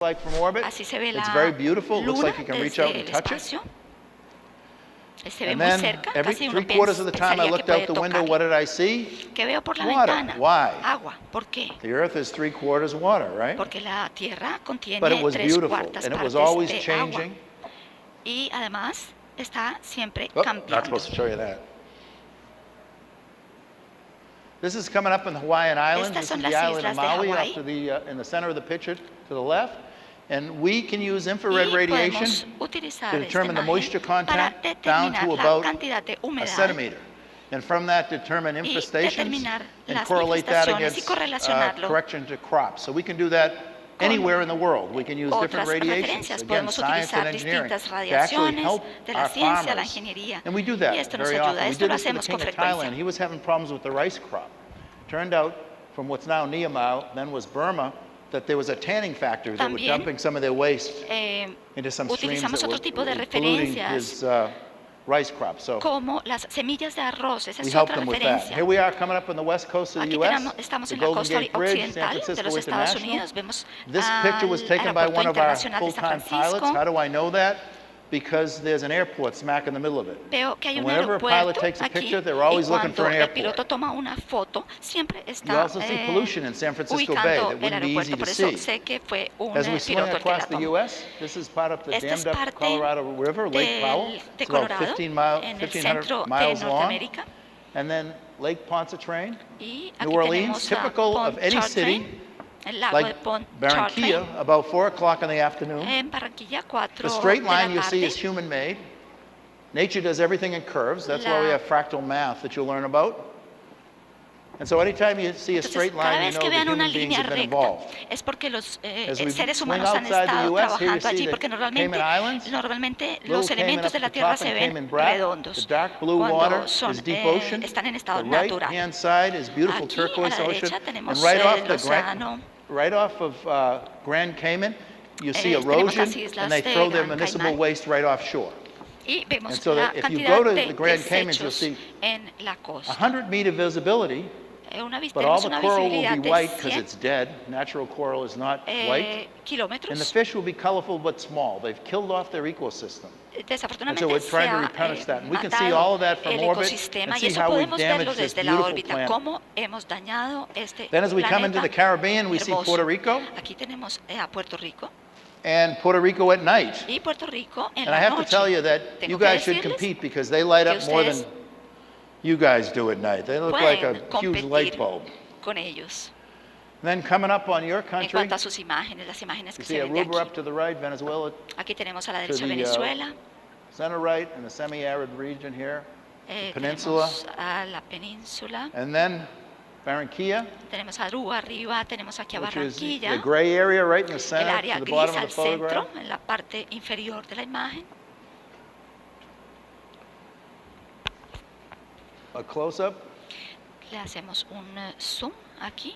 like from orbit. Así se ve It's la very beautiful. It looks luna like you can reach out desde and el touch it. espacio. Se ve And muy then cerca, every casi uno 3/4 of the time I pensaría que looked out puede the window, what tocar. did I see? ¿Qué veo por la Water. ventana? Why? Agua. ¿Por qué? The Earth is 3/4 water, right? Porque la Tierra contiene But it was 3/4 beautiful, and it was partes always de agua. changing. Y además está siempre Oh, not cambiando. supposed to show you that. This is coming up in the Hawaiian Islands. Estas This son is the las island of islas de Maui, Hawái. off to the in the center of the picture to the left. And we can use infrared Y radiation podemos utilizar to esta determine the imagen moisture para content down determinar to la about cantidad de a humedad centimeter. And from that determine y infestations determinar and las correlate that infestaciones y against correlacionarlo correction to crops. So we can do that anywhere in the world. We can use different otras radiations. referencias. Again, Podemos science and utilizar engineering distintas to actually radiaciones help de our la ciencia, la farmers. ingeniería. And we do Y that esto nos very ayuda. often. We Esto did lo this for the hacemos con king of frecuencia. Thailand. He was having problems with the rice crop. Turned out from what's now Niamey, then was Burma, that there was a tanning factory that were También, dumping some of their waste into some streams utilizamos that otro tipo de were polluting referencias his rice crop. So como las semillas de arroz. Esa we es helped otra them with that. referencia. Here we are coming up on the west coast of the Aquí U.S., estamos the en la Golden costa Gate Bridge, San occidental de Francisco los Estados International. Unidos. Vemos This picture was al taken by Aeropuerto one of our Internacional de San full-time pilots. Francisco. How do I know that? Because there's an airport smack in the middle of it. Veo que hay And un whenever a pilot aeropuerto takes a aquí picture, they're y always looking for cuando an el piloto airport. toma una foto, siempre You está also see pollution in San Francisco Bay ubicando that el wouldn't be easy aeropuerto. to Por eso see. sé que fue un As we swing piloto el que la across the tomó. U.S., this is part of the Esta es dammed up parte Colorado River, Lake Powell. de It's about Colorado, 15 en el 1,500 centro de miles long. Norteamérica. And then Lake Pontchartrain, Y New aquí Orleans, tenemos a typical of any city, Pontchartrain, el lago de like Pontchartrain. Barranquilla, about 4 o'clock in the afternoon. En Barranquilla, 4 The straight de la line you'll see tarde. is human-made. Nature does everything in curves. That's why we La- have fractal math that you'll learn about. And so anytime you see a Entonces, straight cada line, you vez know que the vean una human beings línea have been recta, involved. es porque los As we seres swing humanos han outside the estado US, here you trabajando see allí, the porque Cayman normalmente Islands, los Little Cayman elementos up de at la the Tierra top se and ven Cayman Brac. redondos. The dark blue water Cuando son, is deep ocean. están en The estado natural. right-hand side is beautiful Aquí, a turquoise la ocean. derecha, And tenemos right el off the océano. right off of Grand Cayman, you see Tenemos erosion, las islas and they de throw their Gran municipal Caimán. waste right offshore. Y vemos And so la that if you cantidad go to de the Grand Caymans, you'll desechos see en la costa. 100-meter visibility, but all Tenemos the una coral will visibilidad be de white because 100 it's dead. Natural coral is not white. And the kilómetros. fish will be colorful but small. They've killed off their ecosystem. And Desafortunadamente so we're se trying to ha replenish that. And we can see matado all of that from el orbit ecosistema and y see eso how we've podemos verlo damaged this desde la beautiful órbita, planet. cómo hemos dañado este Then as we come into the planeta Caribbean, we see hermoso. Puerto Rico Aquí tenemos a Puerto Rico and Puerto Rico at night. y Puerto Rico en And I la have to noche. tell you that Tengo you que guys should decirles compete because they light que up more than ustedes you guys do at night. They look like a pueden huge light competir bulb. con ellos. Then coming up on your En country, cuanto a sus imágenes, las imágenes you que see se ven de Aruba up aquí. to the right, Venezuela Aquí tenemos a la to derecha the Venezuela, center right, and the semi-arid region here, peninsula. tenemos a la península, And then Barranquilla, tenemos a Aruba arriba, tenemos aquí a which is the Barranquilla, gray area right in the el center área to the gris bottom al of the photograph. centro, en la parte inferior de la imagen. A close-up. Le hacemos un zoom aquí.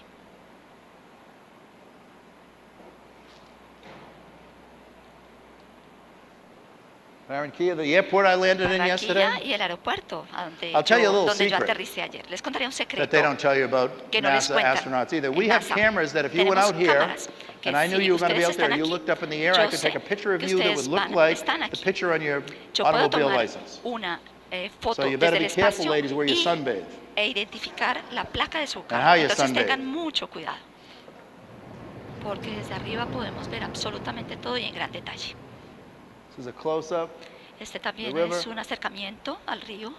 Barranquilla, the airport I landed in Barranquilla yesterday, y el aeropuerto I'll tell you a little donde yo secret aterricé ayer. Les contaré un secreto that they don't tell you about que no les NASA cuentan astronauts either. en We have NASA. cameras that if you went Tenemos out here, cámaras que and I knew si you were going to be ustedes out there, están you aquí, looked up in the air, yo I could take a sé picture of que you that ustedes would look van- like están the aquí. picture on your Yo puedo automobile tomar license. una foto So you desde better el be careful, espacio ladies, where you sunbathe. e identificar la placa de su how carro. you Entonces sunbathe. tengan mucho cuidado, porque desde arriba podemos ver absolutamente todo y en gran detalle. This is a close-up. Este también The river. es un acercamiento al río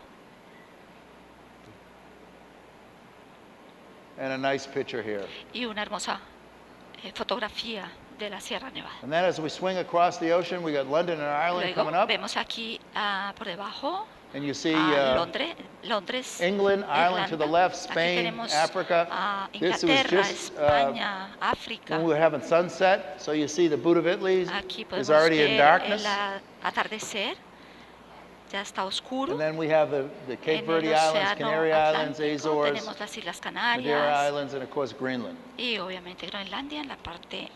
And a nice picture here. y una hermosa fotografía de la Sierra Nevada. And then as we swing across the ocean, we got London and Ireland Luego coming up. vemos aquí por debajo And you see a Londres, England, Ireland to the Irlanda. left, Aquí Spain, tenemos Africa. a This was Inglaterra, just España, África. when we were having sunset. So you see the Buddha of Italy Aquí is podemos already in ver darkness. el atardecer, ya está oscuro. And then we have the Cape En Verde el Islands, océano Canary Islands, Atlántico Azores, tenemos las Islas Madeira Canarias Islands, and of course Greenland. y obviamente Groenlandia en la parte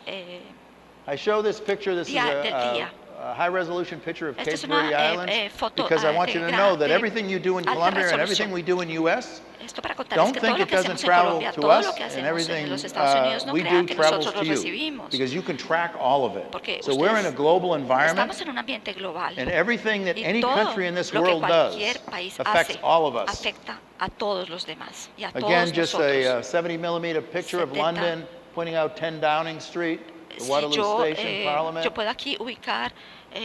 I show this picture. This is del día. a high-resolution picture of Esta Cape es una Verde Islands foto because I want you to know that everything you do in alta Colombia and resolución. everything we do in U.S., Esto para contarles don't que todo think lo it que doesn't hacemos en travel Colombia, to todo us lo que and hacemos everything en los Estados Unidos, no we crean do que travels nosotros to lo you recibimos. because you can track all of it. Porque So we're in a global environment estamos en un ambiente global and everything that y any todo country in this lo que world does cualquier país affects hace all of us. afecta a todos los demás y a Again, todos just nosotros. a 70-millimeter picture of 70. London pointing out 10 Downing Street, the Si Waterloo Station, Parliament. yo puedo aquí ubicar,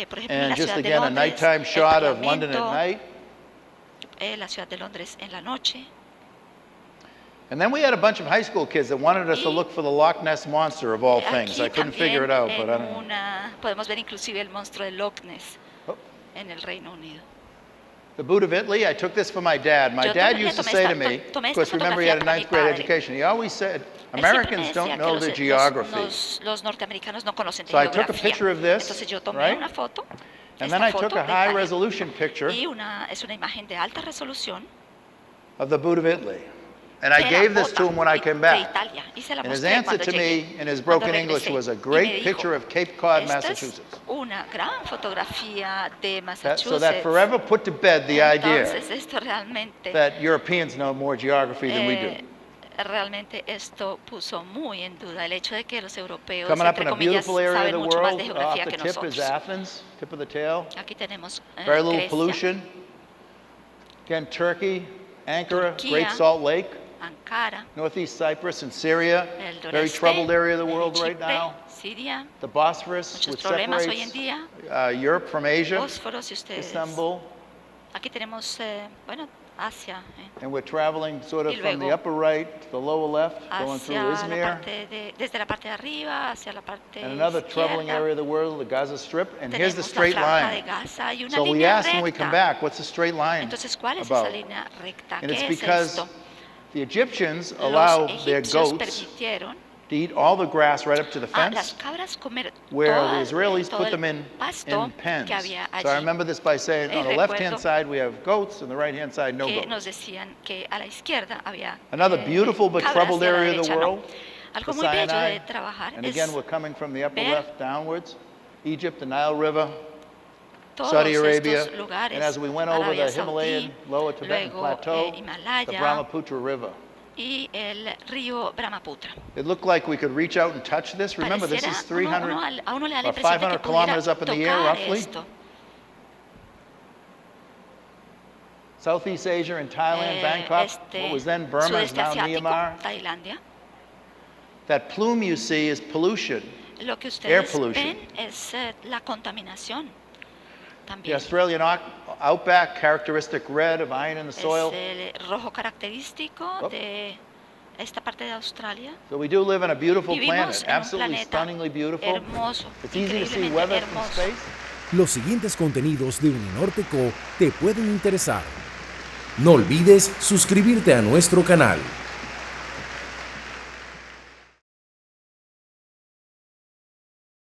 por ejemplo, en And la just ciudad de again, a Londres, nighttime el shot of London at Parlamento, night. la ciudad de Londres en la noche. And then we had a bunch of high school kids that wanted us to look for the Loch Ness Monster of all things. Aquí I couldn't figure it también out, but I don't know. podemos ver inclusive el monstruo de Loch Ness Oh. en el Reino Unido. The Boot of Italy, I took this for my dad. My Yo dad tomé used to esta- say to me, tomé of course, esta remember he had a fotografía para mi ninth grade padre. education. He always said, Él siempre me Americans decía don't que know the geography. los norteamericanos no conocen de So I took a geografía. picture of this, Entonces yo tomé right? una foto, And esta then I foto took a de Italia, high-resolution picture y es una imagen de alta resolución of the Boot of Italy. And I de la gave this to bota him when I came de back. Italia, y se la And his mostré answer cuando to llegué, me in his cuando broken English regresé, was a y me great dijo, picture of Cape Cod, "Esta es Massachusetts. una gran fotografía de So Massachusetts." that forever put to bed the idea Entonces esto realmente that Europeans know more geography than we do. realmente esto puso muy en duda el hecho de que los europeos, Coming up entre in a comillas, beautiful area of saben the mucho más world, de off geografía the que tip is nosotros. Athens, tip of the tail. Aquí tenemos Very little Grecia, pollution. Again, Turkey, Ankara, Turquía, Great Salt Lake, Ankara, Northeast Cyprus and Syria, el very noreste, troubled area of the world right Chipre, now. Siria, The Bosphorus, muchos which problemas hoy en separates día. Europe from Asia, Bósforo, si ustedes. Istanbul, Aquí tenemos, bueno, Asia, and we're traveling sort of Y from the luego upper right to the lower left, going through hacia la Izmir, parte desde la parte de arriba hacia la parte and another troubling izquierda. area of the world, the Gaza Strip, and here's the Tenemos straight la franja de line. Gaza y una So we línea asked when we come recta. back, what's the straight line Entonces, ¿cuál es about? esa línea recta? And it's ¿Qué es because esto? the Egyptians allow Los their egipcios goats permitieron to eat all the grass right up to the a las fence, cabras comer where todo, the Israelis todo put el them in pasto pens. que había allí. So I remember this by saying, on the left-hand Recuerdo side we have goats, and the right-hand side no que nos goats. decían que a la izquierda había Another beautiful but cabras troubled y a la area of the derecha no. world, Algo the muy bello Sinai, de trabajar and es again we're coming from the upper ver left downwards, Egypt, the Nile River, todos Saudi Arabia, estos lugares, and as we went over Arabia the Himalayan, Saudí, lower Tibetan luego plateau, the Himalaya Brahmaputra River. y el río Brahmaputra. It looked like we could reach out and touch this. Remember, this is Pareciera, 300 a uno le da la or impresión de 500 que pudiera kilometers up in the air, tocar roughly. esto. Southeast Asia and Thailand, Bangkok, what was then Burma is sudeste now asiático, Myanmar. Tailandia. That plume you see is pollution. Lo que Air ustedes pollution. ven es la contaminación The también. Australian outback, characteristic red of iron in the soil. Es el rojo característico Oh. de esta parte de Australia. So we do live on a beautiful Vivimos planet, en un absolutely planeta stunningly beautiful. hermoso, It's easy to see increíblemente weather from hermoso. space. Los siguientes contenidos de Uninorte Co. te pueden interesar. No olvides suscribirte a nuestro canal.